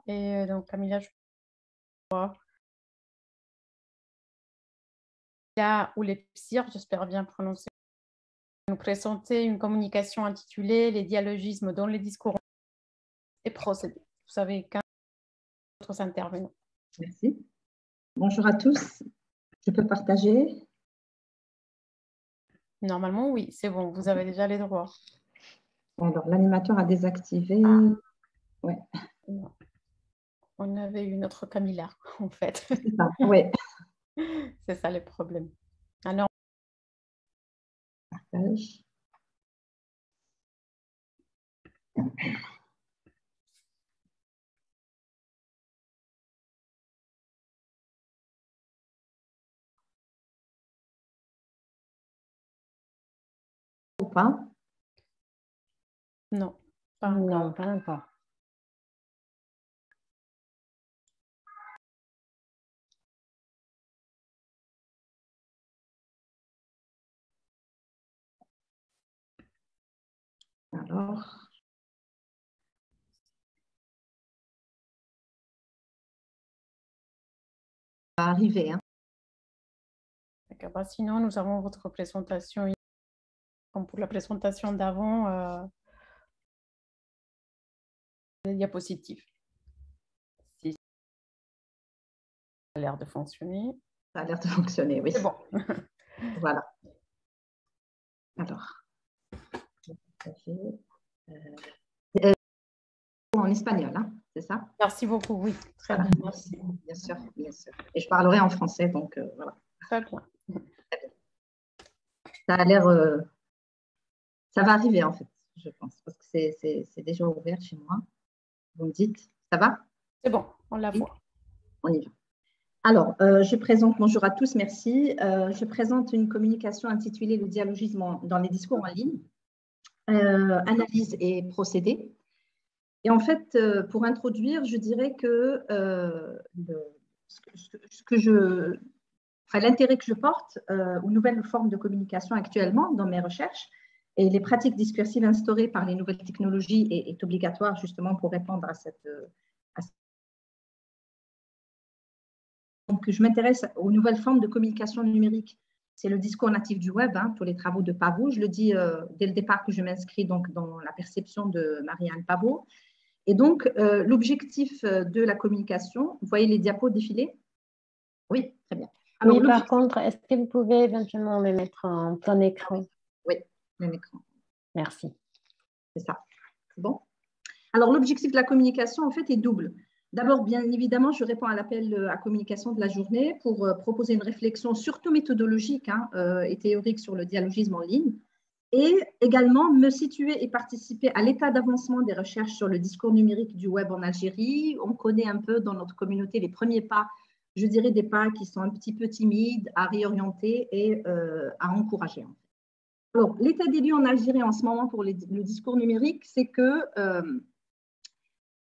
Et donc, Camilla, je crois. Là où les psyrs, j'espère bien prononcer, nous présenter une communication intitulée Les dialogismes dans les discours et procédés. Vous savez qu'un autre intervenant. Merci. Bonjour à tous. Je peux partager? Normalement, oui, c'est bon, vous avez déjà les droits. Alors, l'animateur a désactivé. Ouais. Non. On avait une autre Camilla, en fait. C'est ça, oui. C'est ça le problème. Alors, Partage. Ou pas? non, pas encore. Non, pas encore. Alors, ça va arriver. Hein. D'accord. Bah, sinon, nous avons votre présentation, comme pour la présentation d'avant, les diapositives. Si ça a l'air de fonctionner. Ça a l'air de fonctionner, oui. C'est bon. Voilà. Alors, en espagnol, hein, c'est ça? Merci beaucoup, oui. Très Voilà. bien, merci. Bien sûr, bien sûr. Et je parlerai en français, donc voilà. Très bien. Ça a l'air... ça va arriver, en fait, je pense, parce que c'est déjà ouvert chez moi. Vous me dites, ça va? C'est bon, on la Oui. voit. On y va. Alors, je présente, bonjour à tous, merci. Je présente une communication intitulée Le dialogisme dans les discours en ligne, analyse et procédés. Et en fait, pour introduire, je dirais que l'intérêt que je porte aux nouvelles formes de communication actuellement dans mes recherches et les pratiques discursives instaurées par les nouvelles technologies est obligatoire justement pour répondre à cette Donc, je m'intéresse aux nouvelles formes de communication numérique. C'est le discours natif du web, hein, tous les travaux de Pavot. Je le dis dès le départ que je m'inscris donc dans la perception de Marianne Pavot. Et donc, l'objectif de la communication, vous voyez les diapos défiler? Oui, très bien. Alors, oui, par contre, est-ce que vous pouvez éventuellement me mettre en plein écran? Oui, plein écran. Merci. C'est ça. C'est bon? Alors, l'objectif de la communication, en fait, est double. D'abord, bien évidemment, je réponds à l'appel à communication de la journée pour proposer une réflexion surtout méthodologique et théorique sur le dialogisme en ligne et également me situer et participer à l'état d'avancement des recherches sur le discours numérique du web en Algérie. On connaît un peu dans notre communauté les premiers pas, je dirais des pas qui sont un petit peu timides à réorienter et à encourager. Alors, l'état des lieux en Algérie en ce moment pour le discours numérique, c'est que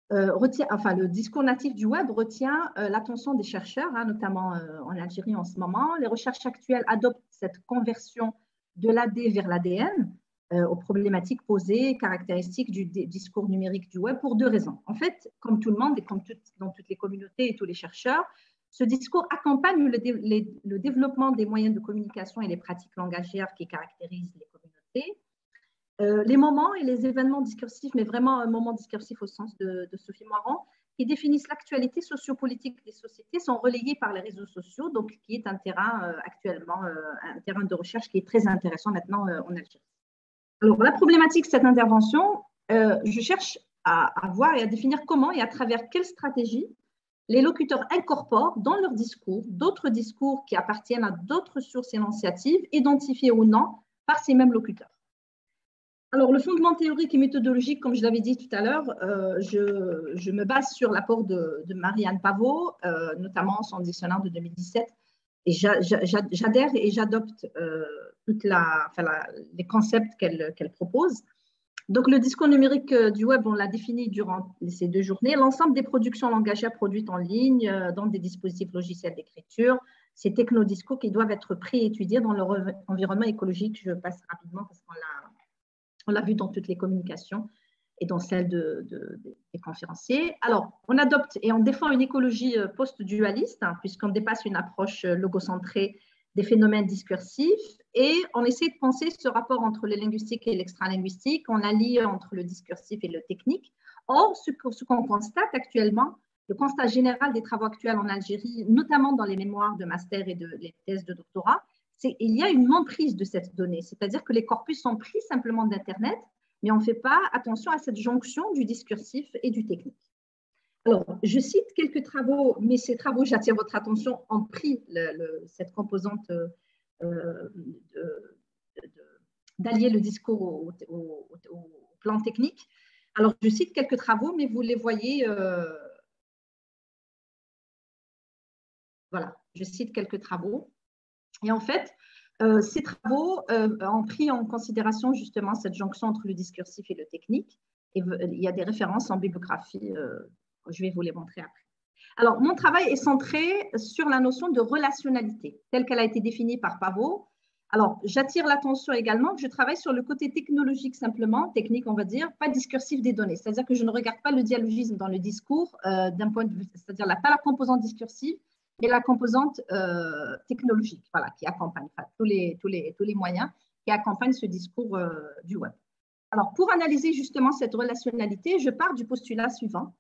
le discours natif du web retient l'attention des chercheurs, hein, notamment en Algérie en ce moment. Les recherches actuelles adoptent cette conversion de l'AD vers l'ADN aux problématiques posées, caractéristiques du discours numérique du web pour deux raisons. En fait, comme tout le monde et comme dans toutes les communautés et tous les chercheurs, ce discours accompagne le développement des moyens de communication et les pratiques langagières qui caractérisent les communautés. Les moments et les événements discursifs, mais vraiment un moment discursif au sens de Sophie Moirand, qui définissent l'actualité sociopolitique des sociétés, sont relayés par les réseaux sociaux, donc qui est un terrain actuellement, un terrain de recherche qui est très intéressant maintenant en Algérie. Alors, la problématique de cette intervention, je cherche à voir et à définir comment et à travers quelle stratégie les locuteurs incorporent dans leur discours d'autres discours qui appartiennent à d'autres sources énonciatives, identifiées ou non par ces mêmes locuteurs. Alors, le fondement théorique et méthodologique, comme je l'avais dit tout à l'heure, je me base sur l'apport de Marianne Pavot, notamment son dictionnaire de 2017, et j'adhère et j'adopte les concepts qu'elle propose. Donc, le discours numérique du web, on l'a défini durant ces 2 journées. L'ensemble des productions langagières produites en ligne dans des dispositifs logiciels d'écriture, ces technodiscours qui doivent être pris et étudiés dans leur environnement écologique. Je passe rapidement parce qu'on l'a vu dans toutes les communications. et dans celle des conférenciers. Alors, on adopte et on défend une écologie post-dualiste, hein, puisqu'on dépasse une approche logocentrée des phénomènes discursifs et on essaie de penser ce rapport entre le linguistique et l'extralinguistique, on allie entre le discursif et le technique. Or, ce qu'on constate actuellement, le constat général des travaux actuels en Algérie, notamment dans les mémoires de master et les thèses de doctorat, c'est qu'il y a une emprise de cette donnée, c'est-à-dire que les corpus sont pris simplement d'Internet, mais on ne fait pas attention à cette jonction du discursif et du technique. Alors, je cite quelques travaux, mais ces travaux, j'attire votre attention, ont pris cette composante d'allier le discours au plan technique. Alors, je cite quelques travaux, mais vous les voyez. Voilà, je cite quelques travaux. Et en fait, ces travaux ont pris en considération justement cette jonction entre le discursif et le technique. Et il y a des références en bibliographie, je vais vous les montrer après. Alors, mon travail est centré sur la notion de relationnalité, telle qu'elle a été définie par Pavot. Alors, j'attire l'attention également que je travaille sur le côté technologique simplement, technique on va dire, pas discursif des données. C'est-à-dire que je ne regarde pas le dialogisme dans le discours d'un point de vue, c'est-à-dire pas la composante discursive, mais la composante technologique, voilà, qui accompagne tous les moyens qui accompagnent ce discours du web. Alors, pour analyser justement cette relationnalité, je pars du postulat suivant.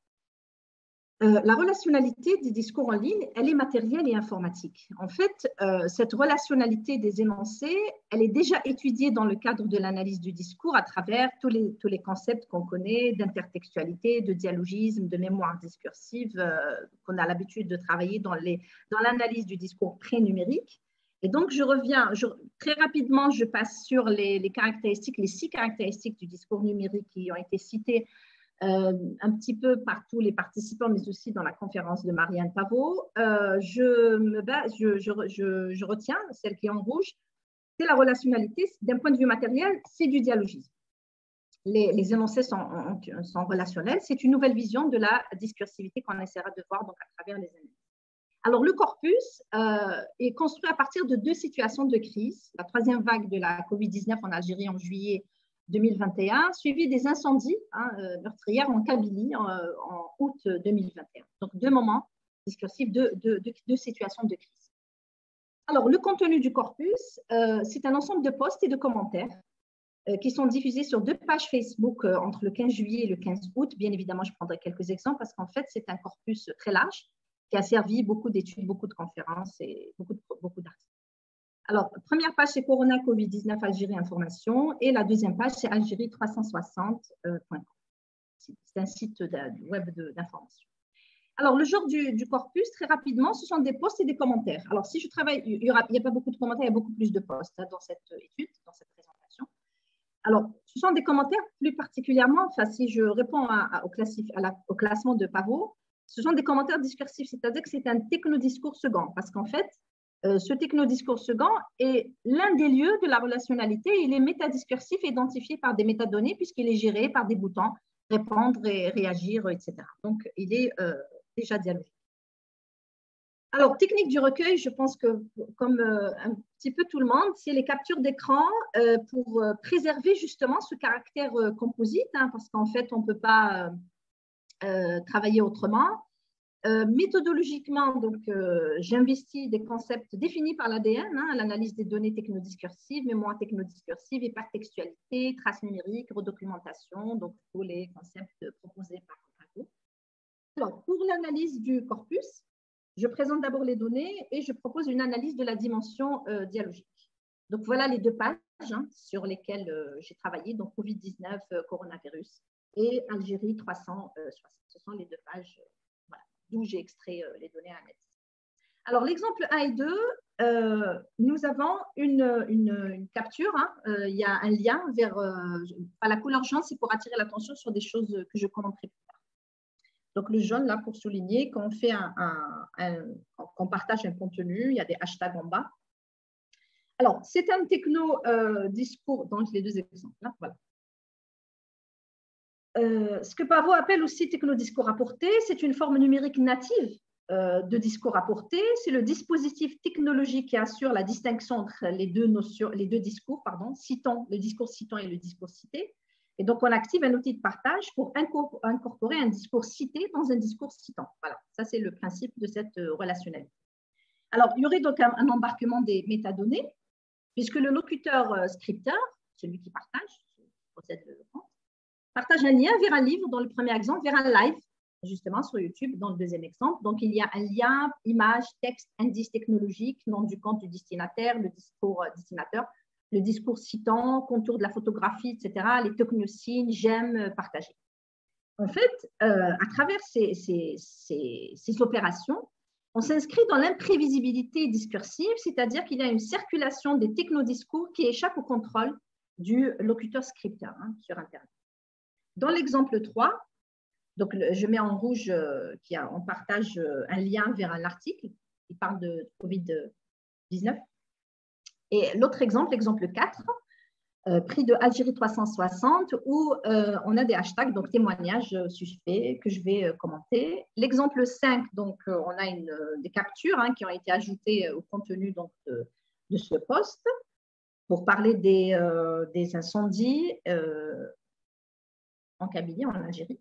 La relationnalité des discours en ligne, elle est matérielle et informatique. En fait, cette relationnalité des énoncés, elle est déjà étudiée dans le cadre de l'analyse du discours à travers tous les concepts qu'on connaît d'intertextualité, de dialogisme, de mémoire discursive, qu'on a l'habitude de travailler dans l'analyse du discours pré-numérique. Et donc, très rapidement, je passe sur les caractéristiques, les 6 caractéristiques du discours numérique qui ont été citées un petit peu par tous les participants, mais aussi dans la conférence de Marianne Pavot. Je retiens celle qui est en rouge, c'est la relationnalité. D'un point de vue matériel, c'est du dialogisme. Les énoncés sont relationnels. C'est une nouvelle vision de la discursivité qu'on essaiera de voir donc, à travers les analyses. Alors, le corpus est construit à partir de 2 situations de crise. La 3e vague de la Covid-19 en Algérie en juillet 2021, suivi des incendies meurtrières en Kabylie en août 2021. Donc, 2 moments discursifs, 2 situations de crise. Alors, le contenu du corpus, c'est un ensemble de posts et de commentaires qui sont diffusés sur 2 pages Facebook entre le 15 juillet et le 15 août. Bien évidemment, je prendrai quelques exemples parce qu'en fait, c'est un corpus très large qui a servi beaucoup d'études, beaucoup de conférences et beaucoup d'articles. Alors, première page, c'est Corona Covid-19 Algérie Information et la 2e page, c'est algérie360.com. C'est un site web d'information. Alors, le genre du corpus, très rapidement, ce sont des posts et des commentaires. Alors, si je travaille, il n'y a pas beaucoup de commentaires, il y a beaucoup plus de posts dans cette étude, dans cette présentation. Alors, ce sont des commentaires plus particulièrement, enfin, si je réponds au classement de Pavot, ce sont des commentaires discursifs, c'est-à-dire que c'est un technodiscours second, parce qu'en fait, ce technodiscours second est l'un des lieux de la relationnalité. Il est métadiscursif identifié par des métadonnées puisqu'il est géré par des boutons répondre et réagir, etc. Donc, il est déjà dialogique. Alors, technique du recueil, je pense que comme un petit peu tout le monde, c'est les captures d'écran pour préserver justement ce caractère composite, parce qu'en fait, on ne peut pas travailler autrement. Méthodologiquement, donc, j'investis des concepts définis par l'ADN, l'analyse des données technodiscursives, mémoire technodiscursive, hypertextualité, traces numériques, redocumentation, donc tous les concepts proposés par Pavot. Alors, pour l'analyse du corpus, je présente d'abord les données et je propose une analyse de la dimension dialogique. Donc, voilà les 2 pages sur lesquelles j'ai travaillé, donc Covid-19, coronavirus et Algérie 360. Ce sont les 2 pages d'où j'ai extrait les données à analyser. Alors, l'exemple 1 et 2, nous avons une capture. Il y a un lien vers la couleur jaune, c'est pour attirer l'attention sur des choses que je commenterai plus tard. Donc, le jaune, là, pour souligner qu'on fait qu'on partage un contenu, il y a des hashtags en bas. Alors, c'est un techno-discours, donc les 2 exemples. Voilà. Ce que Pavot appelle aussi technodiscours apporté, c'est une forme numérique native de discours apporté. C'est le dispositif technologique qui assure la distinction entre les 2 discours, le discours citant et le discours cité. Et donc, on active un outil de partage pour incorporer un discours cité dans un discours citant. Voilà, ça, c'est le principe de cette relationnalité. Alors, il y aurait donc un embarquement des métadonnées, puisque le locuteur scripteur, celui qui partage, qui possède le compte, partage un lien vers un livre dans le premier exemple, vers un live, justement sur YouTube dans le deuxième exemple. Donc, il y a un lien, image, texte, indice technologique, nom du compte du destinataire, le discours destinateur, le discours citant, contour de la photographie, etc., les technosignes, j'aime, partager. En fait, à travers ces opérations, on s'inscrit dans l'imprévisibilité discursive, c'est-à-dire qu'il y a une circulation des technodiscours qui échappe au contrôle du locuteur scripteur sur Internet. Dans l'exemple 3, donc je mets en rouge, on partage un lien vers un article qui parle de Covid-19. Et l'autre exemple, l'exemple 4, prix de Algérie 360, où on a des hashtags, donc témoignages suspects que je vais commenter. L'exemple 5, donc on a des captures qui ont été ajoutées au contenu donc, de ce post pour parler des incendies en Kabylie, en Algérie.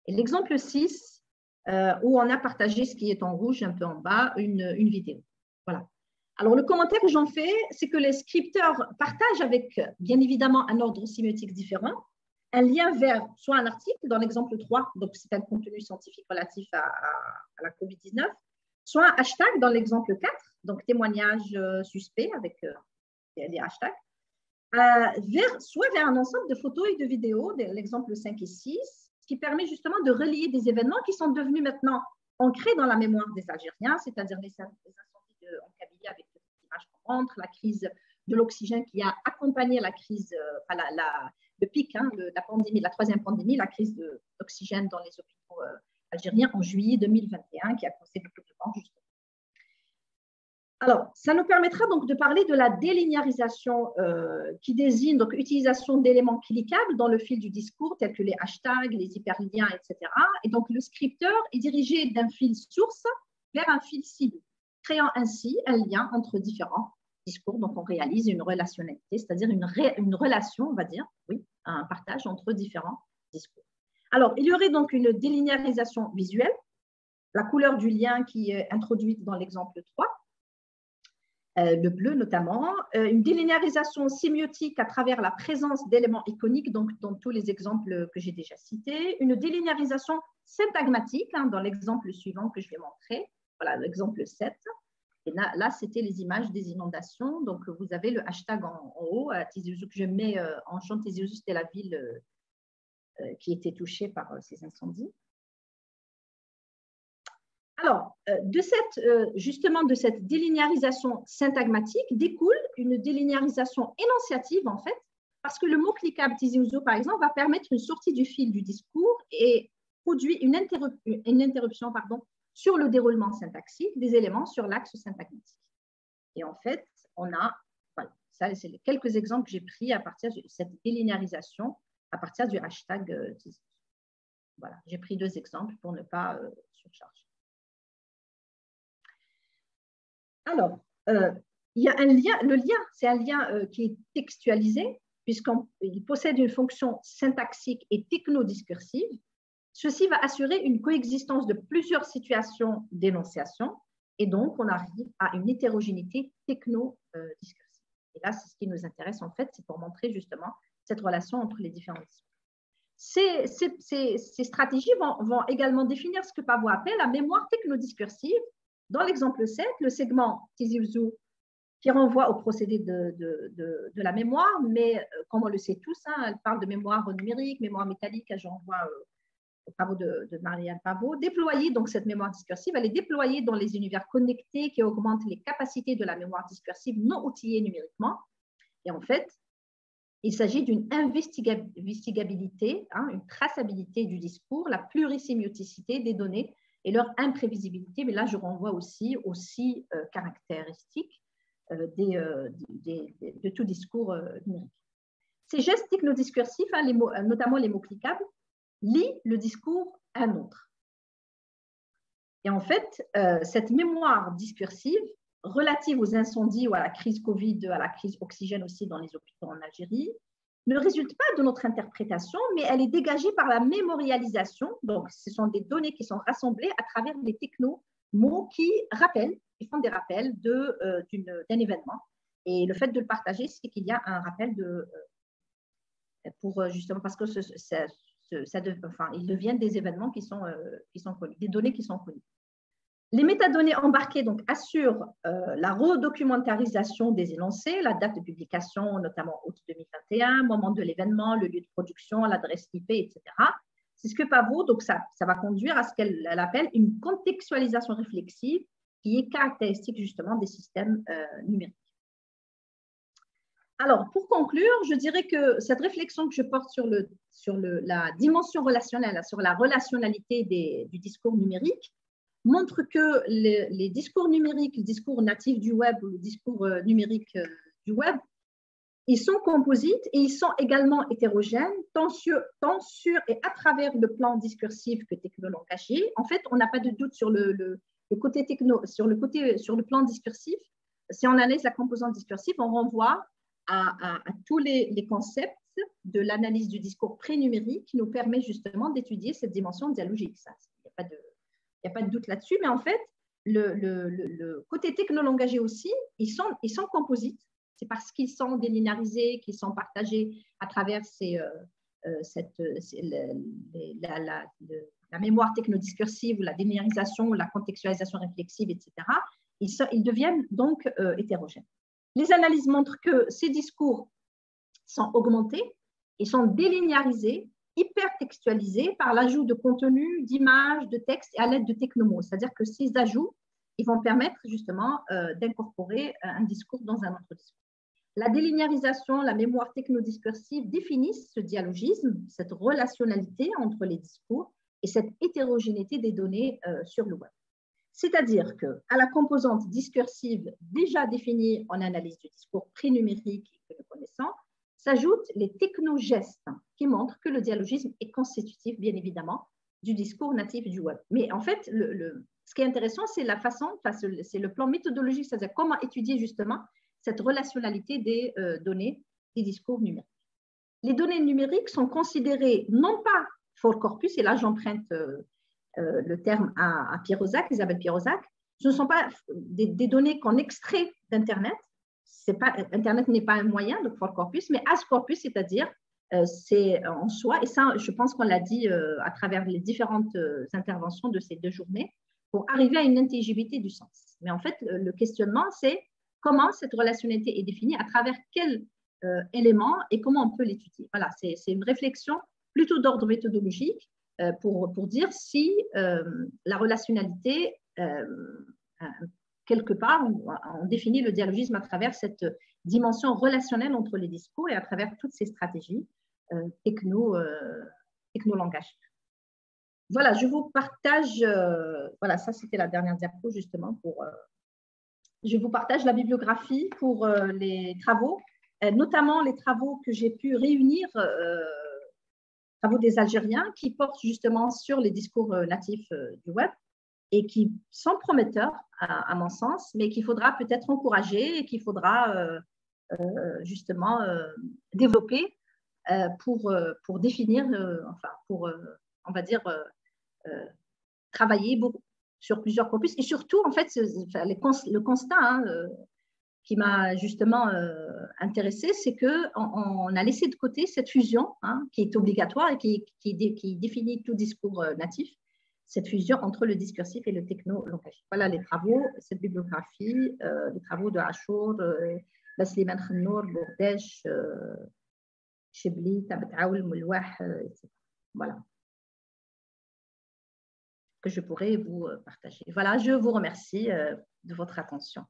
Et l'exemple 6, où on a partagé ce qui est en rouge un peu en bas, une vidéo. Voilà. Alors, le commentaire que j'en fais, c'est que les scripteurs partagent avec, bien évidemment, un ordre sémiotique différent, un lien vers soit un article, dans l'exemple 3, donc c'est un contenu scientifique relatif à la COVID-19, soit un hashtag, dans l'exemple 4, donc témoignage suspect avec des hashtags, soit vers un ensemble de photos et de vidéos, l'exemple 5 et 6, ce qui permet justement de relier des événements qui sont devenus maintenant ancrés dans la mémoire des Algériens, c'est-à-dire les incendies en Kabylie avec les images qu'on montre, la crise de l'oxygène qui a accompagné la crise, le pic, la pandémie, la troisième pandémie, la crise d'oxygène dans les hôpitaux algériens en juillet 2021 qui a causé beaucoup de morts, justement. Alors, ça nous permettra donc de parler de la délinéarisation qui désigne donc utilisation d'éléments cliquables dans le fil du discours, tels que les hashtags, les hyperliens, etc. Et donc, le scripteur est dirigé d'un fil source vers un fil cible, créant ainsi un lien entre différents discours. Donc, on réalise une relationnalité, c'est-à-dire une relation, on va dire, oui, un partage entre différents discours. Alors, il y aurait donc une délinéarisation visuelle, la couleur du lien qui est introduite dans l'exemple 3, le bleu notamment, une délinéarisation sémiotique à travers la présence d'éléments iconiques, donc dans tous les exemples que j'ai déjà cités, une délinéarisation syntagmatique, dans l'exemple suivant que je vais montrer, voilà l'exemple 7. Et là, c'était les images des inondations, donc vous avez le hashtag en haut, Tizi Ouzou, que je mets en champ. Tizi Ouzou, c'était la ville qui était touchée par ces incendies. Alors, justement de cette délinéarisation syntagmatique découle une délinéarisation énonciative, en fait, parce que le mot cliquable Tizi Ouzou, par exemple, va permettre une sortie du fil du discours et produit une interruption sur le déroulement syntaxique des éléments sur l'axe syntagmatique. Et en fait, on a, voilà, ça, c'est quelques exemples que j'ai pris à partir de cette délinéarisation, à partir du hashtag Tizi Ouzou. Voilà, j'ai pris 2 exemples pour ne pas surcharger. Alors, il y a un lien, le lien, c'est un lien qui est textualisé, puisqu'il possède une fonction syntaxique et technodiscursive. Ceci va assurer une coexistence de plusieurs situations d'énonciation, et donc on arrive à une hétérogénéité techno-discursive. Et là, c'est ce qui nous intéresse, en fait, c'est pour montrer justement cette relation entre les différents discours. Ces stratégies vont également définir ce que Pavot appelle la mémoire technodiscursive. Dans l'exemple 7, le segment Tizi Ouzou qui renvoie au procédé de la mémoire, mais comme on le sait tous, elle parle de mémoire numérique, mémoire métallique, je renvoie aux travaux de Marianne Pavot. Déployer donc cette mémoire discursive, elle est déployée dans les univers connectés qui augmentent les capacités de la mémoire discursive non outillée numériquement. Et en fait, il s'agit d'une investigabilité, une traçabilité du discours, la plurisémioticité des données et leur imprévisibilité, mais là je renvoie aussi aux 6 caractéristiques de tout discours numérique. Ces gestes technodiscursifs, notamment les mots cliquables, lient le discours à un autre. Et en fait, cette mémoire discursive relative aux incendies ou à la crise Covid, à la crise oxygène aussi dans les hôpitaux en Algérie, ne résulte pas de notre interprétation, mais elle est dégagée par la mémorialisation. Donc, ce sont des données qui sont rassemblées à travers les techno-mots qui rappellent, qui font des rappels d'un événement. Et le fait de le partager, c'est qu'il y a un rappel pour justement, parce que ils deviennent des événements qui sont connus, des données qui sont connues. Les métadonnées embarquées donc, assurent la redocumentarisation des énoncés, la date de publication, notamment août 2021, moment de l'événement, le lieu de production, l'adresse IP, etc. C'est ce que Pavot, donc ça va conduire à ce qu'elle appelle une contextualisation réflexive qui est caractéristique justement des systèmes numériques. Alors, pour conclure, je dirais que cette réflexion que je porte sur la dimension relationnelle, sur la relationnalité du discours numérique, montre que les discours numériques, le discours natif du web ou le discours numérique du web, ils sont composites et ils sont également hétérogènes, tant sur et à travers le plan discursif que technologique. En fait, on n'a pas de doute sur le côté sur le plan discursif. Si on analyse la composante discursive, on renvoie à tous les concepts de l'analyse du discours pré-numérique qui nous permet justement d'étudier cette dimension dialogique. Il n'y a pas de doute là-dessus, mais en fait, le côté technologique aussi, ils sont composites. C'est parce qu'ils sont délinéarisés, qu'ils sont partagés à travers la mémoire technodiscursive, ou la délinéarisation, ou la contextualisation réflexive, etc. Ils deviennent donc hétérogènes. Les analyses montrent que ces discours sont augmentés, ils sont délinéarisés, hypertextualisés par l'ajout de contenu, d'images, de textes et à l'aide de technomots. C'est-à-dire que ces ajouts, ils vont permettre justement d'incorporer un discours dans un autre discours. La délinéarisation, la mémoire technodiscursive définissent ce dialogisme, cette relationnalité entre les discours et cette hétérogénéité des données sur le web. C'est-à-dire qu'à la composante discursive déjà définie en analyse du discours pré-numérique que nous connaissons, s'ajoutent les technogestes qui montrent que le dialogisme est constitutif, bien évidemment, du discours natif du web. Mais en fait, ce qui est intéressant, c'est la façon, c'est le plan méthodologique, c'est-à-dire comment étudier justement cette relationnalité des données des discours numériques. Les données numériques sont considérées non pas for corpus, et là j'emprunte le terme à Pirosac, Isabelle Pirosac, ce ne sont pas des données qu'on extrait d'Internet. Internet n'est pas un moyen, donc for corpus, mais as corpus, c'est-à-dire c'est en soi, et ça, je pense qu'on l'a dit à travers les différentes interventions de ces 2 journées, pour arriver à une intelligibilité du sens. Mais en fait, le questionnement, c'est comment cette relationnalité est définie, à travers quels éléments et comment on peut l'étudier. Voilà, c'est une réflexion plutôt d'ordre méthodologique pour dire si la relationnalité, quelque part, on définit le dialogisme à travers cette dimension relationnelle entre les discours et à travers toutes ces stratégies techno-langage. Voilà, je vous partage, voilà, ça c'était la dernière diapo justement je vous partage la bibliographie pour les travaux, notamment les travaux que j'ai pu réunir, travaux des Algériens qui portent justement sur les discours natifs du web et qui sont prometteurs à mon sens, mais qu'il faudra peut-être encourager et qu'il faudra justement développer pour définir, on va dire, travailler beaucoup sur plusieurs corpus. Et surtout, en fait, le constat qui m'a justement intéressée, c'est qu'on a laissé de côté cette fusion qui est obligatoire et qui définit tout discours natif, cette fusion entre le discursif et le techno-langage. Voilà les travaux, cette bibliographie, les travaux de Achour, Basliman Khannour, Bourdèche, Chibli, Tabataoul, Moulouah, etc. Voilà. Que je pourrais vous partager. Voilà, je vous remercie de votre attention.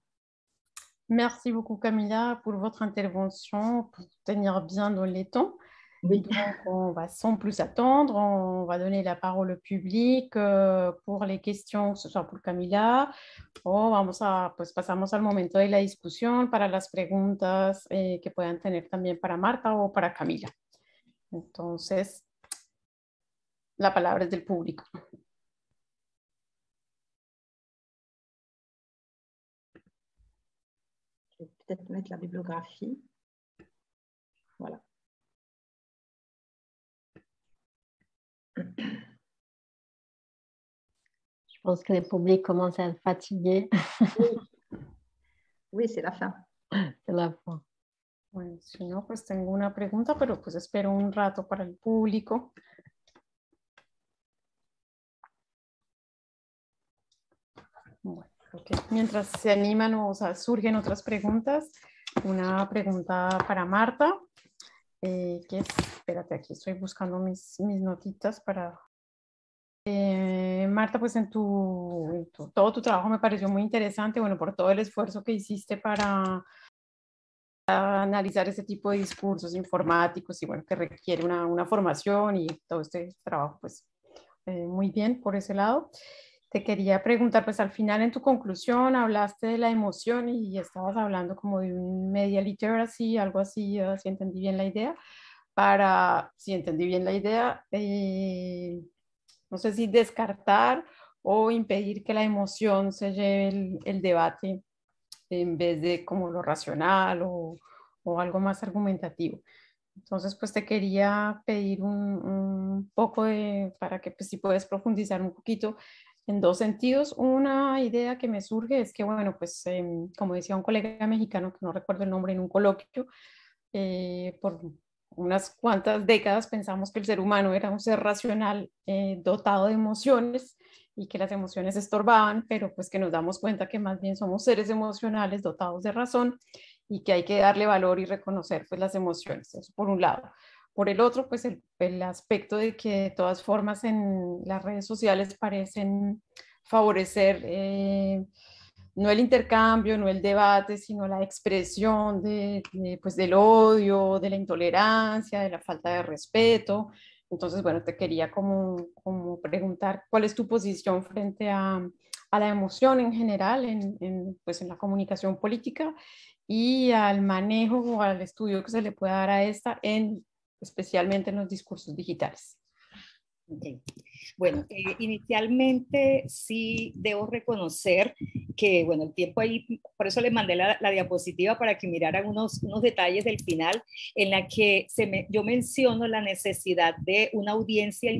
Merci beaucoup Camilla pour votre intervention, pour tenir bien dans les temps. Oui. Donc, on va sans plus attendre, on va donner la parole au public pour les questions, que ce soit pour Camilla, pues pasamos al momento de la discusión para las preguntas que puedan tener también para Marta o para Camila. Entonces, la palabra es del público. Je vais peut-être mettre la bibliographie. Voilà. Je pense que le public commence à être fatigué. Oui, c'est la fin. C'est la fin. Bueno, si no, pues tengo una pregunta, pero pues espero un rato para el público. Bueno, okay. Mientras se animan o sea, surgen otras preguntas, una pregunta para Marta, que es, espérate, aquí estoy buscando mis notitas para... Marta, pues todo tu trabajo me pareció muy interesante, bueno, por todo el esfuerzo que hiciste para analizar ese tipo de discursos informáticos y bueno, que requiere una formación y todo este trabajo, pues muy bien por ese lado. Te quería preguntar, pues al final en tu conclusión hablaste de la emoción y estabas hablando como de un media literacy, algo así, si entendí bien la idea. Si entendí bien la idea, no sé si descartar o impedir que la emoción se lleve el debate en vez de como lo racional o algo más argumentativo. Entonces, pues te quería pedir un poco para que pues, si puedes profundizar un poquito en dos sentidos. Una idea que me surge es que, bueno, pues como decía un colega mexicano, que no recuerdo el nombre en un coloquio, por unas cuantas décadas pensamos que el ser humano era un ser racional dotado de emociones y que las emociones estorbaban, pero pues que nos damos cuenta que más bien somos seres emocionales dotados de razón y que hay que darle valor y reconocer pues las emociones, eso por un lado. Por el otro, pues el aspecto de que de todas formas en las redes sociales parecen favorecer no el intercambio, no el debate, sino la expresión pues del odio, de la intolerancia, de la falta de respeto. Entonces, bueno, te quería como preguntar cuál es tu posición frente a la emoción en general pues en la comunicación política y al manejo o al estudio que se le pueda dar a esta, especialmente en los discursos digitales. Okay. Bueno, inicialmente sí debo reconocer que, bueno, el tiempo ahí, por eso les mandé la diapositiva para que miraran unos detalles del final, en la que yo menciono la necesidad de una audiencia,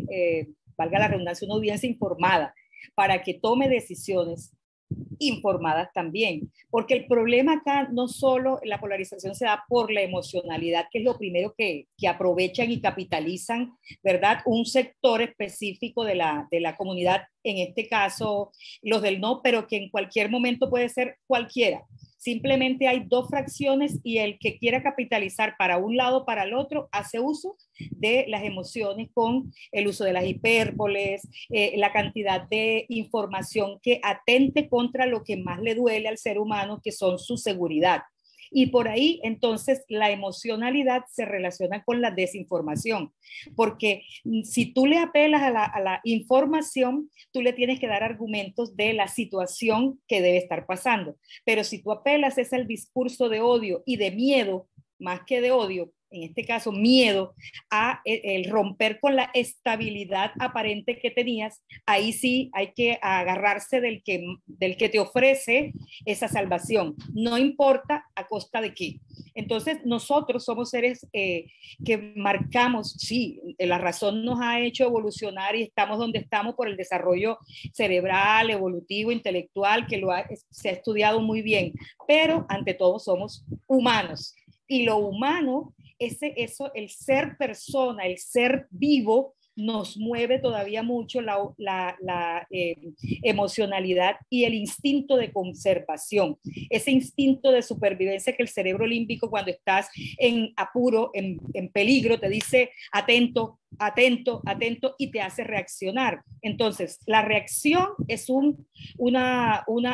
valga la redundancia, una audiencia informada para que tome decisiones informadas también, porque el problema acá no solo la polarización se da por la emocionalidad, que es lo primero que aprovechan y capitalizan, ¿verdad? Un sector específico de la comunidad, en este caso los del no, pero que en cualquier momento puede ser cualquiera. Simplemente hay dos fracciones y el que quiera capitalizar para un lado o para el otro hace uso de las emociones con el uso de las hipérboles, la cantidad de información que atente contra lo que más le duele al ser humano, que son su seguridad. Y por ahí, entonces, la emocionalidad se relaciona con la desinformación, porque si tú le apelas a la información, tú le tienes que dar argumentos de la situación que debe estar pasando. Pero si tú apelas es al discurso de odio y de miedo, más que de odio, en este caso miedo, a el romper con la estabilidad aparente que tenías, ahí sí hay que agarrarse del que te ofrece esa salvación, no importa a costa de qué. Entonces nosotros somos seres que marcamos, sí, la razón nos ha hecho evolucionar y estamos donde estamos por el desarrollo cerebral, evolutivo, intelectual, que se ha estudiado muy bien, pero ante todo somos humanos. Y lo humano, el ser persona, el ser vivo, nos mueve todavía mucho la emocionalidad y el instinto de conservación, ese instinto de supervivencia que el cerebro límbico cuando estás en apuro, en peligro, te dice atento, atento, atento y te hace reaccionar. Entonces, la reacción es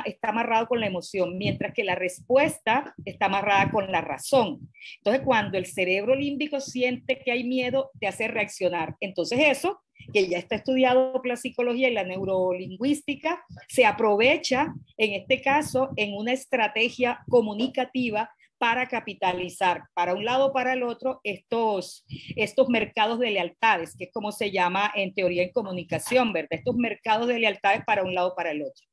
está amarrado con la emoción, mientras que la respuesta está amarrada con la razón. Entonces, cuando el cerebro límbico siente que hay miedo, te hace reaccionar. Entonces, eso, que ya está estudiado por la psicología y la neurolingüística, se aprovecha, en este caso, en una estrategia comunicativa para capitalizar para un lado o para el otro estos mercados de lealtades, que es como se llama en teoría en comunicación, ¿verdad? Estos mercados de lealtades para un lado o para el otro.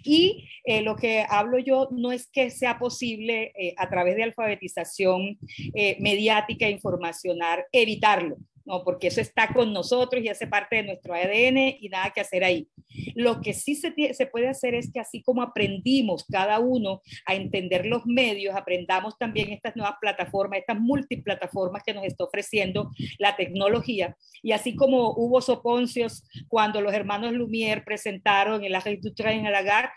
Y lo que hablo yo no es que sea posible a través de alfabetización mediática e informacional evitarlo. no, porque eso está con nosotros y hace parte de nuestro ADN y nada que hacer ahí. Lo que sí se puede hacer es que así como aprendimos cada uno a entender los medios, aprendamos también estas nuevas plataformas, estas multiplataformas que nos está ofreciendo la tecnología. Y así como hubo soponcios cuando los hermanos Lumière presentaron el Arrêt du train à la gare,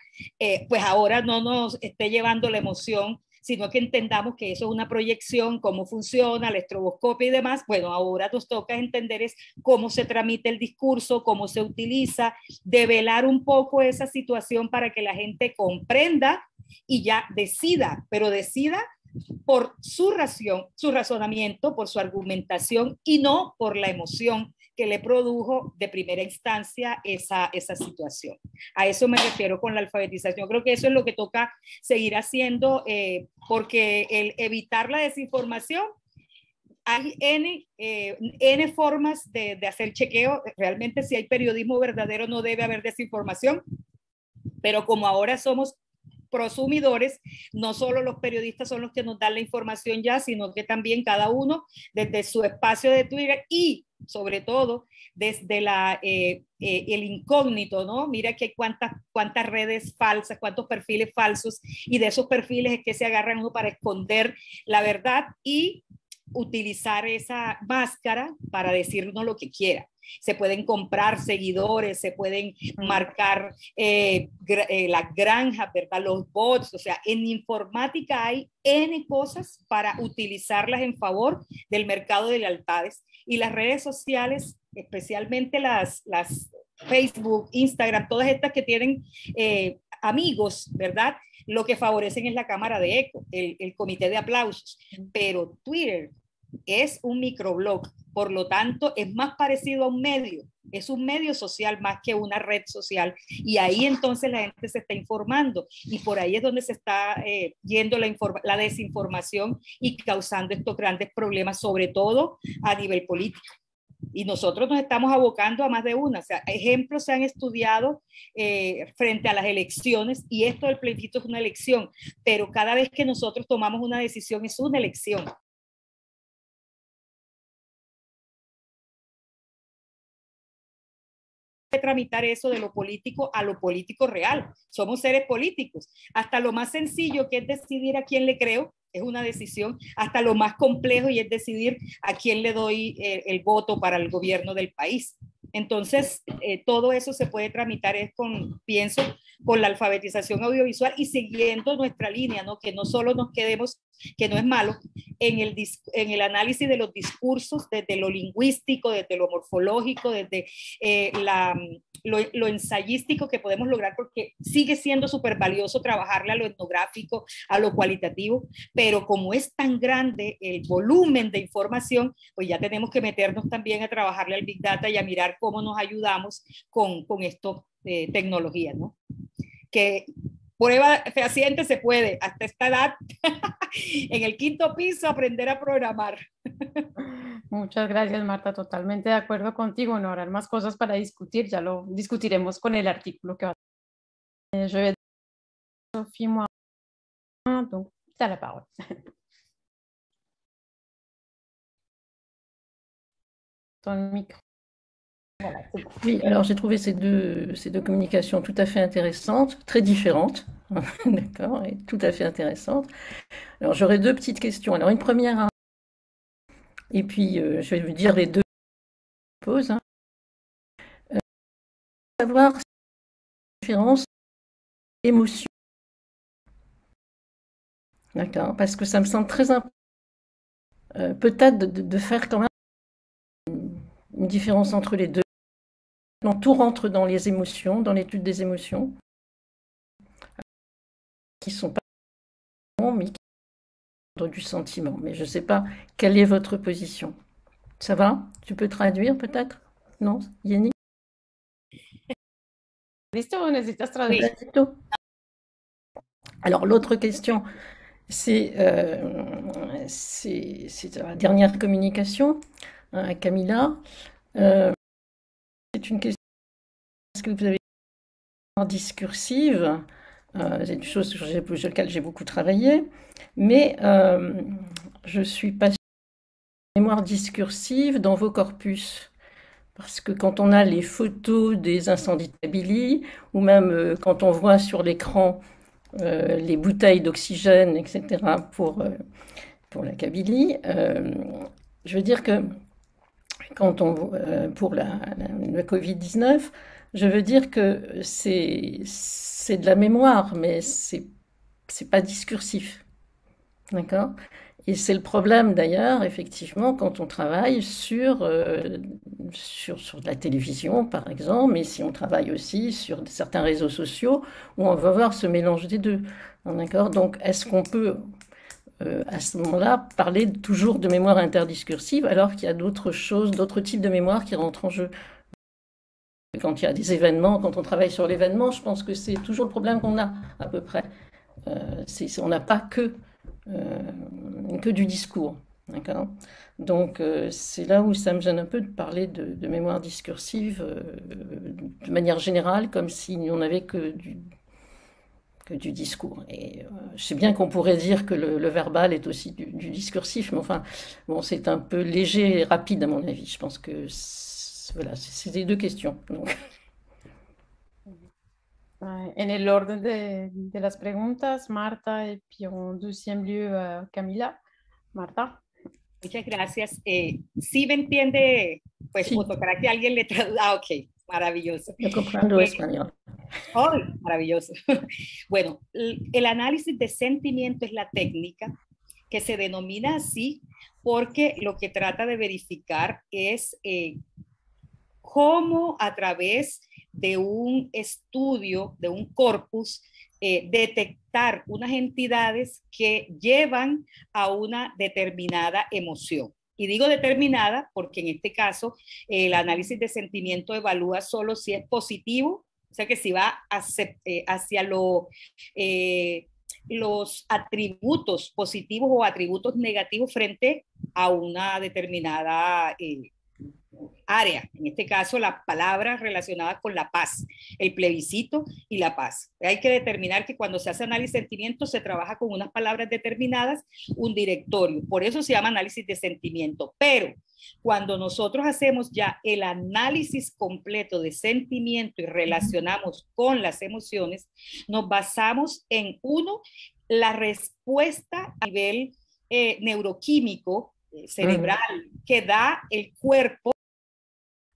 pues ahora no nos esté llevando la emoción, sino que entendamos que eso es una proyección, cómo funciona, la estroboscopia y demás. Bueno, ahora nos toca entender es cómo se tramita el discurso, cómo se utiliza, develar un poco esa situación para que la gente comprenda y ya decida, pero decida por su razonamiento, por su argumentación y no por la emoción que le produjo de primera instancia esa situación. A eso me refiero con la alfabetización. Creo que eso es lo que toca seguir haciendo, porque el evitar la desinformación, hay N formas de hacer chequeo. Realmente, si hay periodismo verdadero, no debe haber desinformación, pero como ahora somos prosumidores, no solo los periodistas son los que nos dan la información ya, sino que también cada uno desde su espacio de Twitter y sobre todo desde el incógnito, ¿no? Mira que hay cuántas redes falsas, cuántos perfiles falsos, y de esos perfiles es que se agarran uno para esconder la verdad y utilizar esa máscara para decirnos lo que quiera. Se pueden comprar seguidores, se pueden marcar las granjas, ¿verdad? Los bots, o sea, en informática hay N cosas para utilizarlas en favor del mercado de lealtades. Y las redes sociales, especialmente las Facebook, Instagram, todas estas que tienen amigos, ¿verdad? Lo que favorecen es la cámara de eco, el comité de aplausos. Pero Twitter es un microblog, por lo tanto es más parecido a un medio, es un medio social más que una red social, y ahí entonces la gente se está informando y por ahí es donde se está yendo la desinformación y causando estos grandes problemas, sobre todo a nivel político. Y nosotros nos estamos abocando a más de una. O sea, ejemplos se han estudiado frente a las elecciones, y esto del plebiscito es una elección, pero cada vez que nosotros tomamos una decisión es una elección. Tramitar eso de lo político a lo político real. Somos seres políticos. Hasta lo más sencillo, que es decidir a quién le creo, es una decisión, hasta lo más complejo, y es decidir a quién le doy el voto para el gobierno del país. Entonces, todo eso se puede tramitar pienso, con la alfabetización audiovisual y siguiendo nuestra línea, ¿no? Que no solo nos quedemos, que no es malo, en el análisis de los discursos, desde lo lingüístico, desde lo morfológico, desde lo ensayístico que podemos lograr, porque sigue siendo súper valioso trabajarle a lo etnográfico, a lo cualitativo, pero como es tan grande el volumen de información, pues ya tenemos que meternos también a trabajarle al Big Data y a mirar cómo nos ayudamos con esto tecnologías, ¿no? Que prueba fehaciente se puede, hasta esta edad, en el 5º piso, aprender a programar. Muchas gracias, Marta. Totalmente de acuerdo contigo. No habrán más cosas para discutir. Ya lo discutiremos con el artículo que va a Je vais Sophie, moi. Donc, tu as la parole. Ton micro. Voilà, oui, alors j'ai trouvé ces deux communications tout à fait intéressantes, très différentes, d'accord, et tout à fait intéressantes. Alors j'aurais 2 petites questions. Alors une première, et puis je vais vous dire les 2 poses. Hein. Savoir la différence émotion. D'accord, parce que ça me semble très important. Peut-être de faire quand même une différence entre les deux. Non, tout rentre dans les émotions, dans l'étude des émotions, qui ne sont pas mais qui sont du sentiment. Mais je ne sais pas quelle est votre position. Ça va? Tu peux traduire peut-être? Non, Yenny? ¿Listo o necesitas traduire? Alors l'autre question, c'est la dernière communication à Camilla. C'est une question, est-ce que vous avez une discursive? C'est une chose sur laquelle j'ai beaucoup travaillé, mais je ne suis pas mémoire discursive dans vos corpus. Parce que quand on a les photos des incendies de Kabylie, ou même quand on voit sur l'écran les bouteilles d'oxygène, etc., pour la Kabylie, je veux dire que quand on, pour le Covid-19, je veux dire que c'est de la mémoire, mais c'est pas discursif. D'accord? Et c'est le problème d'ailleurs, effectivement, quand on travaille sur de la télévision, par exemple, mais si on travaille aussi sur certains réseaux sociaux, où on va voir ce mélange des deux. D'accord? Donc, est-ce qu'on peut, à ce moment-là, parler toujours de mémoire interdiscursive, alors qu'il y a d'autres choses, d'autres types de mémoire qui rentrent en jeu? Quand il y a des événements, quand on travaille sur l'événement, je pense que c'est toujours le problème qu'on a, à peu près. On n'a pas que du discours. D'accord? Donc, c'est là où ça me gêne un peu de parler de mémoire discursive de manière générale, comme si on n'avait que du discours. Et je sais bien qu'on pourrait dire que le verbal est aussi du discursif, mais enfin, bon, c'est un peu léger et rapide à mon avis. Je pense que voilà, c'est des deux questions. Donc. En el orden de las preguntas, Marta, y puis en deuxième lieu, Camila. Marta. Muchas gracias. ¿Sí me entiende? Pues, Sí. o tocará que alguien le traduzca. Ah, ok, maravilloso. Yo comprendo español. Oh, maravilloso. Bueno, el análisis de sentimiento es la técnica que se denomina así porque lo que trata de verificar es cómo a través de un estudio, de un corpus, detectar unas entidades que llevan a una determinada emoción. Y digo determinada porque en este caso el análisis de sentimiento evalúa solo si es positivo, o sea que si va hacia los atributos positivos o atributos negativos frente a una determinada área, en este caso las palabras relacionadas con la paz, el plebiscito y la paz. Hay que determinar que cuando se hace análisis de sentimientos se trabaja con unas palabras determinadas, un directorio, por eso se llama análisis de sentimiento, pero cuando nosotros hacemos ya el análisis completo de sentimiento y relacionamos con las emociones, nos basamos en la respuesta a nivel neuroquímico, cerebral, que da el cuerpo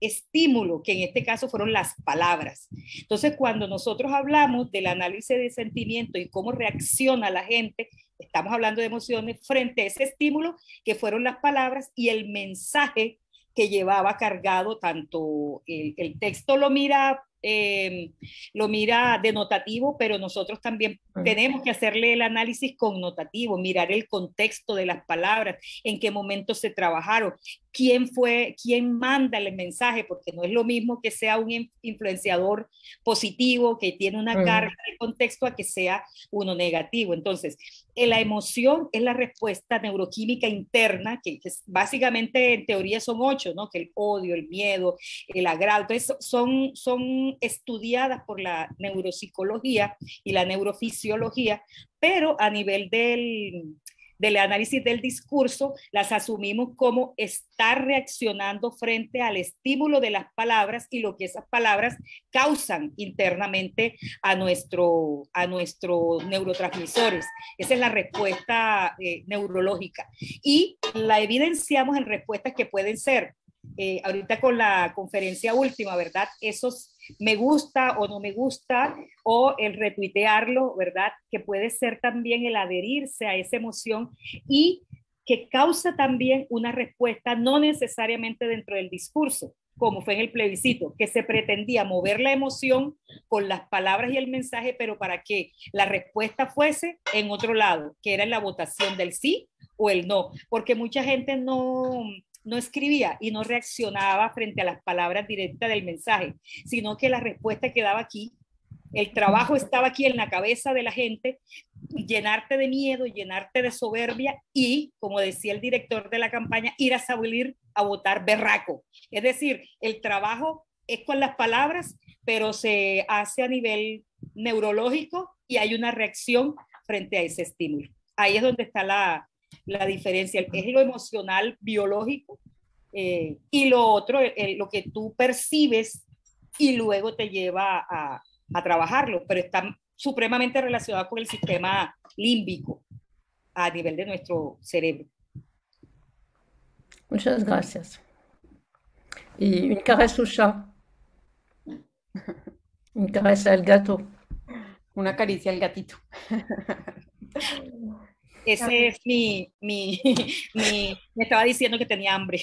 estímulo, que en este caso fueron las palabras. Entonces, cuando nosotros hablamos del análisis de sentimiento y cómo reacciona la gente, estamos hablando de emociones frente a ese estímulo que fueron las palabras y el mensaje que llevaba cargado tanto el texto lo mira denotativo, pero nosotros también tenemos que hacerle el análisis connotativo, mirar el contexto de las palabras, en qué momento se trabajaron, quién manda el mensaje, porque no es lo mismo que sea un influenciador positivo, que tiene una carga de contexto, a que sea uno negativo. Entonces, la emoción es la respuesta neuroquímica interna, que básicamente en teoría son 8, ¿no? Que el odio, el miedo, el agrado, entonces son estudiadas por la neuropsicología y la neurofisiología, pero a nivel del análisis del discurso, las asumimos como estar reaccionando frente al estímulo de las palabras y lo que esas palabras causan internamente a nuestros neurotransmisores. Esa es la respuesta neurológica. Y la evidenciamos en respuestas que pueden ser, ahorita con la conferencia última, ¿verdad? Esos me gusta o no me gusta, o el retuitearlo, ¿verdad? Que puede ser también el adherirse a esa emoción y que causa también una respuesta no necesariamente dentro del discurso, como fue en el plebiscito, que se pretendía mover la emoción con las palabras y el mensaje, pero para que la respuesta fuese en otro lado, que era en la votación del sí o el no, porque mucha gente no escribía y no reaccionaba frente a las palabras directas del mensaje, sino que la respuesta quedaba aquí, el trabajo estaba aquí en la cabeza de la gente, llenarte de miedo, llenarte de soberbia y, como decía el director de la campaña, ir a salir a votar berraco. Es decir, el trabajo es con las palabras, pero se hace a nivel neurológico y hay una reacción frente a ese estímulo. Ahí es donde está la diferencia, es lo emocional biológico y lo otro, lo que tú percibes y luego te lleva a trabajarlo, pero está supremamente relacionado con el sistema límbico a nivel de nuestro cerebro. Muchas gracias. Y une caresse au chat. Une caresse al gato. Una caricia al gatito. Ese es me estaba diciendo que tenía hambre.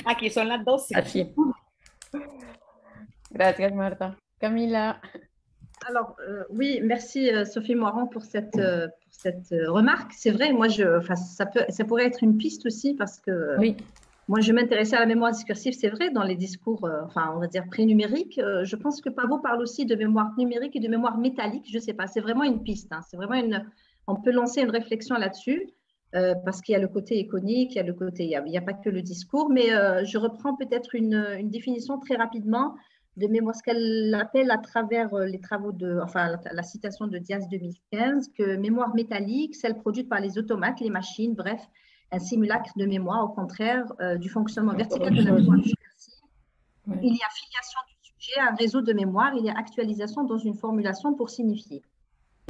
Aquí son las 12. Así. Gracias, Marta. Camila. Alors, oui, merci Sophie Moirand pour cette remarque. C'est vrai, moi, ça pourrait être une piste aussi parce que oui. Moi, je m'intéressais à la mémoire discursive, c'est vrai, dans les discours, on va dire pré-numériques. Je pense que Pavot parle aussi de mémoire numérique et de mémoire métallique. Je ne sais pas, c'est vraiment une piste. Hein. C'est vraiment on peut lancer une réflexion là-dessus parce qu'il y a le côté iconique, il y a le côté, il n'y a pas que le discours. Mais je reprends peut-être une définition très rapidement de mémoire, ce qu'elle appelle à travers les travaux la citation de Diaz 2015, que mémoire métallique, celle produite par les automates, les machines, bref, un simulacre de mémoire, au contraire du fonctionnement vertical de la mémoire discursive. Oui. Il y a filiation du sujet à un réseau de mémoire, il y a actualisation dans une formulation pour signifier.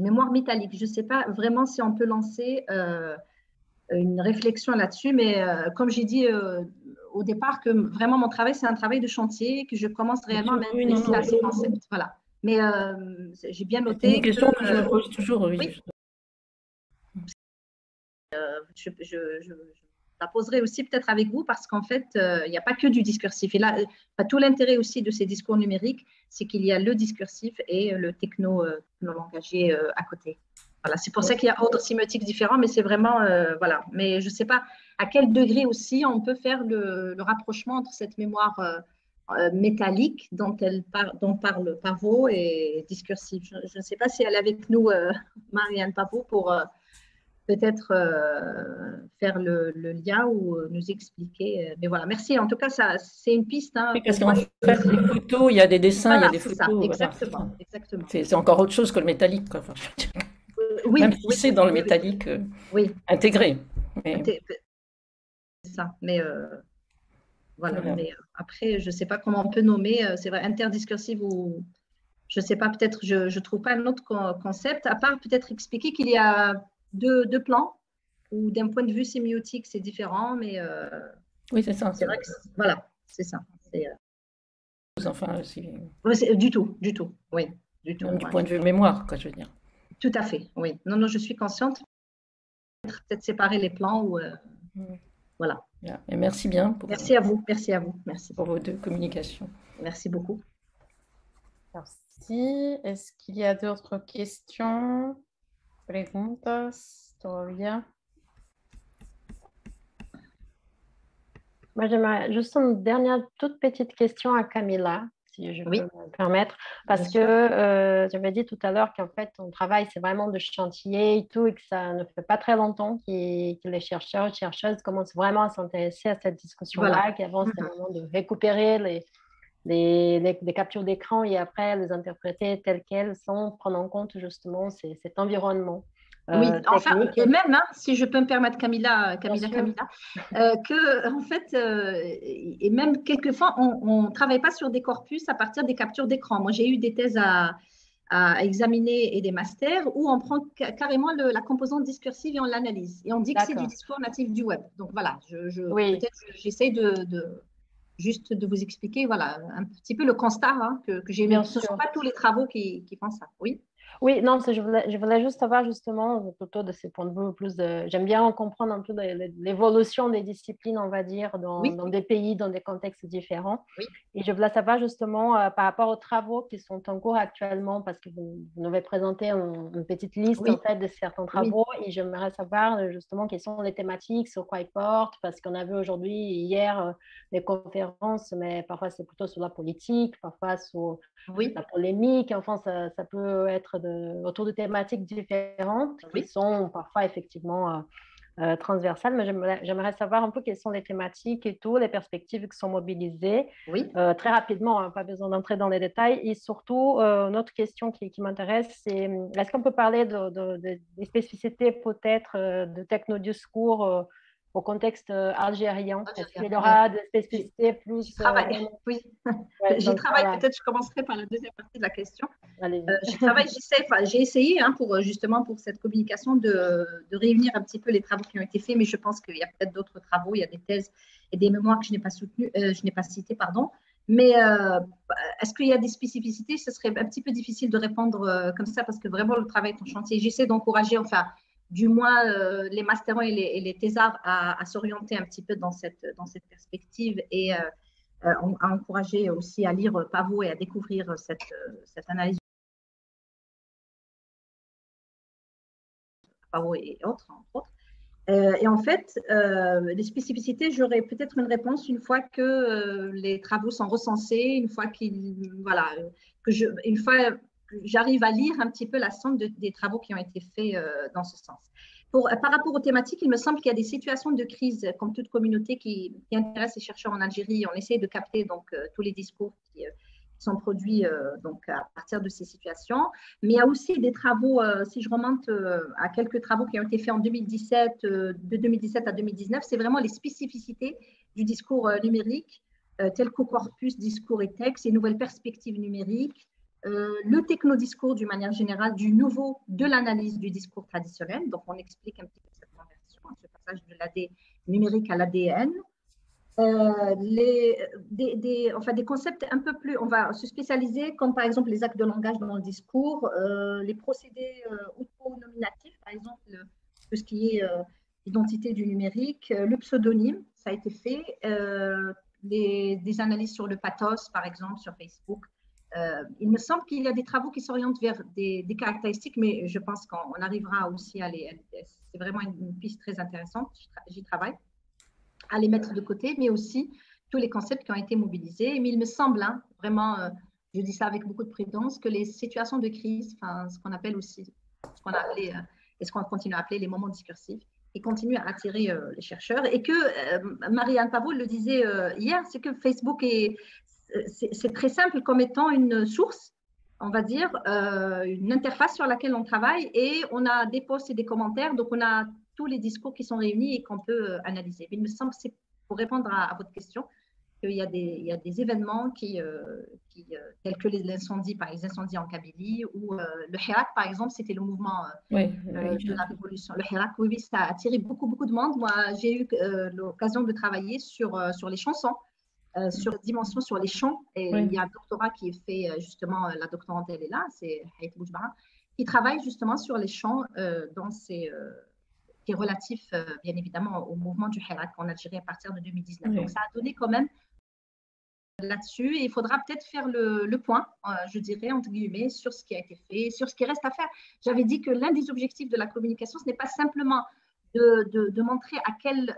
Mémoire métallique, je ne sais pas vraiment si on peut lancer une réflexion là-dessus, mais comme j'ai dit au départ, que vraiment mon travail, c'est un travail de chantier, que je commence réellement à m'intéresser à ces concepts. Voilà. Mais j'ai bien noté. C'est une question que je me pose toujours, oui. Je la poserai aussi peut-être avec vous parce qu'en fait, il n'y a pas que du discursif. Et là, tout l'intérêt aussi de ces discours numériques, c'est qu'il y a le discursif et le techno-langagier à côté. Voilà, c'est pour ça qu'il y a ordre sémiotique différent, mais c'est vraiment, voilà. Mais je ne sais pas à quel degré aussi on peut faire le rapprochement entre cette mémoire métallique dont parle Pavot et discursive. Je ne sais pas si elle est avec nous, Marianne Pavot, pour peut-être faire le lien ou nous expliquer. Mais voilà, merci. En tout cas, c'est une piste. Hein, oui, parce qu'en fait, les photos, il y a des dessins, voilà, il y a des photos. Ça, exactement. Voilà, exactement. C'est encore autre chose que le métallique. Quoi. Enfin, oui, même si c'est dans le métallique intégré. Mais... C'est ça. Mais voilà. Mais après, je ne sais pas comment on peut nommer. C'est vrai, interdiscursive ou... Je ne sais pas, peut-être je ne trouve pas un autre concept, à part peut-être expliquer qu'il y a deux plans, où d'un point de vue sémiotique, c'est différent, mais oui, c'est ça. C'est vrai que voilà, c'est ça. Enfin, du tout, oui, du tout. Même du point de vue mémoire, quoi, je veux dire. Tout à fait, oui. Non, je suis consciente. Peut-être séparer les plans ou voilà. Et merci bien. Merci à vous, merci pour vos deux communications. Merci beaucoup. Merci. Est-ce qu'il y a d'autres questions? Preguntas todavía. Moi, j'aimerais juste une dernière toute petite question à Camilla, si je peux me permettre, parce que j'avais dit tout à l'heure qu'en fait, ton travail, c'est vraiment de chantier et tout, et que ça ne fait pas très longtemps que les chercheurs et chercheuses commencent vraiment à s'intéresser à cette discussion-là, qu'avant, c'était vraiment de récupérer les captures d'écran et après les interpréter telles qu'elles sont, prendre en compte justement cet environnement. Oui, enfin, et même, hein, si je peux me permettre, Camilla, que en fait, et même quelquefois, on ne travaille pas sur des corpus à partir des captures d'écran. Moi, j'ai eu des thèses à examiner et des masters où on prend carrément la composante discursive et on l'analyse. Et on dit que c'est du discours natif du web. Donc voilà, peut-être j'essaie juste de vous expliquer, voilà, un petit peu le constat que j'ai mis. Ce ne sont pas tous les travaux qui font ça. Oui. Oui, non, je voulais juste savoir justement plutôt de ces points de vue plus j'aime bien comprendre un peu l'évolution des disciplines, on va dire, dans des pays, dans des contextes différents. Oui. Et je voulais savoir justement par rapport aux travaux qui sont en cours actuellement, parce que vous nous avez présenté une petite liste en fait de certains travaux, et j'aimerais savoir justement quelles sont les thématiques, sur quoi ils portent, parce qu'on a vu aujourd'hui, hier, des conférences, mais parfois c'est plutôt sur la politique, parfois sur la polémique, enfin ça peut être autour de thématiques différentes qui sont parfois effectivement transversale, mais j'aimerais savoir un peu quelles sont les thématiques et tout, les perspectives qui sont mobilisées. Oui. Très rapidement, hein, pas besoin d'entrer dans les détails. Et surtout, une autre question qui m'intéresse, c'est est-ce qu'on peut parler des spécificités peut-être de technodiscours au contexte algérien? Est-ce qu'il y aura des spécificités plus... J'y travaille, oui. Ouais, J'y donc, travaille, voilà. peut-être je commencerai par la deuxième partie de la question. Allez-y. J'ai essayé hein, justement pour cette communication de réunir un petit peu les travaux qui ont été faits, mais je pense qu'il y a peut-être d'autres travaux, il y a des thèses et des mémoires que je n'ai pas soutenues, je n'ai pas citées, pardon. Mais est-ce qu'il y a des spécificités? Ce serait un petit peu difficile de répondre comme ça parce que vraiment le travail est en chantier. J'essaie d'encourager, enfin, du moins les mastérants et les thésards à s'orienter un petit peu dans cette perspective et à encourager aussi à lire Pavot et à découvrir cette analyse Pavot et autres, entre autres. Et en fait, les spécificités, j'aurais peut-être une réponse une fois que les travaux sont recensés, une fois que j'arrive à lire un petit peu la somme des travaux qui ont été faits dans ce sens. Par rapport aux thématiques, il me semble qu'il y a des situations de crise, comme toute communauté qui intéresse les chercheurs en Algérie. On essaie de capter donc tous les discours qui sont produits donc à partir de ces situations. Mais il y a aussi des travaux, si je remonte à quelques travaux qui ont été faits en 2017, de 2017 à 2019, c'est vraiment les spécificités du discours numérique, tel qu'au corpus discours et texte, les nouvelles perspectives numériques, le technodiscours d'une manière générale, du nouveau de l'analyse du discours traditionnel. Donc, on explique un petit peu cette conversion, ce passage de l'AD numérique à l'ADN. Des concepts un peu plus, on va se spécialiser, comme par exemple les actes de langage dans le discours, les procédés autonominatifs, par exemple, tout ce qui est identité du numérique, le pseudonyme, ça a été fait, des analyses sur le pathos, par exemple, sur Facebook. Il me semble qu'il y a des travaux qui s'orientent vers des caractéristiques, mais je pense qu'on arrivera aussi à c'est vraiment une piste très intéressante, j'y travaille, à les mettre de côté, mais aussi tous les concepts qui ont été mobilisés. Mais il me semble, hein, vraiment, je dis ça avec beaucoup de prudence, que les situations de crise, ce qu'on appelle aussi, ce qu'on a appelé, et ce qu'on continue à appeler les moments discursifs, ils continuent à attirer les chercheurs. Et que Marianne Pavot le disait hier, c'est que Facebook c'est très simple comme étant une source, on va dire, une interface sur laquelle on travaille et on a des posts et des commentaires, donc on a tous les discours qui sont réunis et qu'on peut analyser. Mais il me semble que c'est pour répondre à votre question, qu'il y a des événements tels que les incendies en Kabylie ou le Hirak, par exemple, c'était le mouvement de la révolution. Le Hirak, oui, ça a attiré beaucoup, beaucoup de monde. Moi, j'ai eu l'occasion de travailler sur les chansons, sur la dimension, sur les chants. Et il y a un doctorat qui est fait, justement, la doctorante, elle est là, c'est Haït Boujbara, qui travaille justement sur les chants qui est relatif, bien évidemment, au mouvement du Hirak en Algérie à partir de 2019. Donc, ça a donné quand même là-dessus. Et il faudra peut-être faire le point, je dirais, entre guillemets, sur ce qui a été fait, sur ce qui reste à faire. J'avais dit que l'un des objectifs de la communication, ce n'est pas simplement de montrer à quel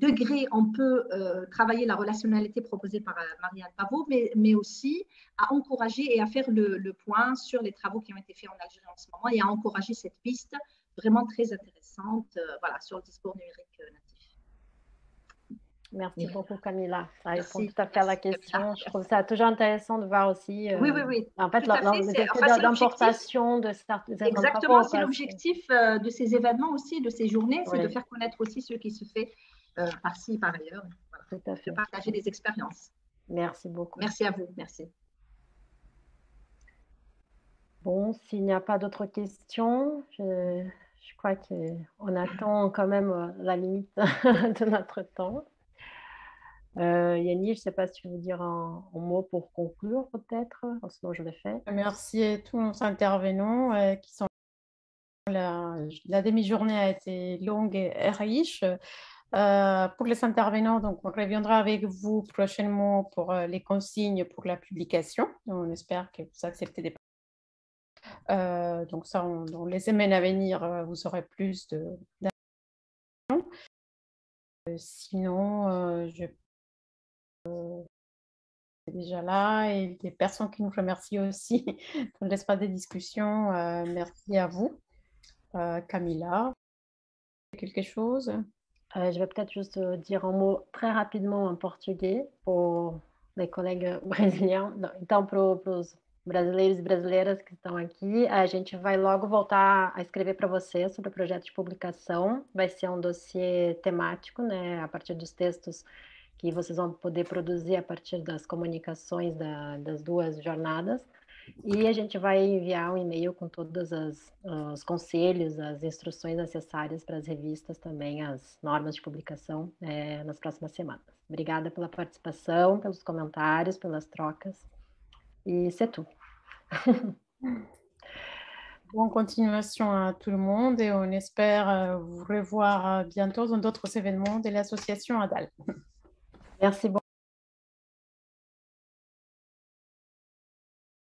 degré on peut travailler la relationnalité proposée par Marianne Pavot, mais aussi à encourager et à faire le point sur les travaux qui ont été faits en Algérie en ce moment et à encourager cette piste vraiment très intéressante sur le discours numérique natif. Merci beaucoup, Camilla. Ça répond tout à fait à la question. Je trouve ça toujours intéressant de voir aussi en fait, l'importation de certains travaux. Exactement, c'est l'objectif de ces événements aussi, de ces journées, c'est de faire connaître aussi ce qui se fait par-ci, par ailleurs. Tout à fait. De partager des expériences. Merci beaucoup. Merci à vous. Merci. Bon, s'il n'y a pas d'autres questions, je crois qu'on attend quand même la limite de notre temps. Yanni, je ne sais pas si tu veux dire un mot pour conclure peut-être, sinon je l'ai fait. Merci à tous nos intervenants qui sont là. La demi-journée a été longue et riche. Pour les intervenants, donc on reviendra avec vous prochainement pour les consignes pour la publication. On espère que vous acceptez des donc ça, dans les semaines à venir, vous aurez plus d'informations. Sinon, je déjà là et des personnes qui nous remercient aussi dans l'espace des discussions. Merci à vous, Camilla. quelque chose? Je vais peut-être juste dire un mot très rapidement en português pour les collègues brasileiros. Então, para os brasileiros e brasileiras que estão aqui, a gente vai logo voltar a escrever para vocês sobre o projeto de publicação. Vai ser um dossiê temático, né, a partir dos textos que vocês vão poder produzir a partir das comunicações das duas jornadas. E a gente vai enviar um e-mail com todos os conselhos, as instruções necessárias para as revistas também, as normas de publicação nas próximas semanas. Obrigada pela participação, pelos comentários, pelas trocas. E c'est tout. Bonne continuation à tout le monde et on espère vous revoir bientôt dans d'autres événements de l'association ADAL. Merci beaucoup.